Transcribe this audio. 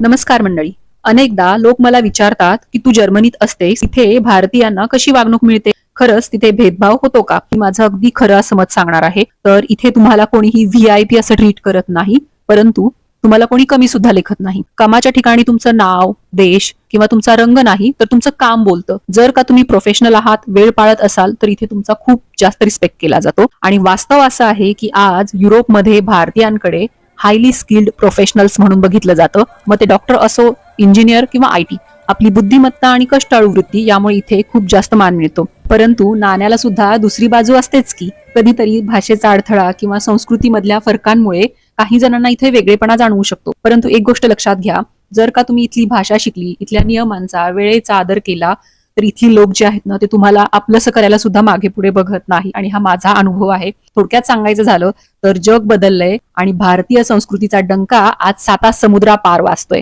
नमस्कार मंडळी. अनेकदा लोक मला विचारतात की तू जर्मनीत असतेस, तिथे भारतीयांना कशी वागणूक मिळते? खरंच तिथे भेदभाव होतो का? मी माझं अगदी खरं असं मत सांगणार आहे. तर इथे तुम्हाला कोणीही व्हीआयपी असं ट्रीट करत नाही, परंतु तुम्हाला कोणी कमी सुद्धा लेखत नाही. कामाच्या ठिकाणी तुमचं नाव, देश किंवा तुमचा रंग नाही, तर तुमचं काम बोलतं. जर का तुम्ही प्रोफेशनल आहात, वेळ पाळत असाल, तर इथे तुमचा खूप जास्त रिस्पेक्ट केला जातो. आणि वास्तव असं आहे की आज युरोपमध्ये भारतीयांकडे हायली स्किल्ड प्रोफेशनल्स म्हणून बघितलं जातं. मग ते डॉक्टर असो, इंजिनियर किंवा आयटी. आपली बुद्धिमत्ता आणि कष्टाळू वृत्ती यामुळे इथे खूप जास्त मान मिळतो. परंतु नाण्याला सुद्धा दुसरी बाजू असतेच की. कधीतरी भाषेचा अडथळा किंवा संस्कृतीमधल्या फरकांमुळे काही जणांना इथे वेगळेपणा जाणवू शकतो. परंतु एक गोष्ट लक्षात घ्या, जर का तुम्ही इथली भाषा शिकली, इथल्या नियमांचा, वेळेचा आदर केला, तर इथली लोक जे आहेत ना, ते तुम्हाला आपलंसं करायला सुद्धा मागे पुढे बघत नाही. आणि हा माझा अनुभव आहे. थोडक्यात सांगायचं झालं तर जग बदललंय आणि भारतीय संस्कृतीचा डंका आज 7 समुद्रापार वाजतोय.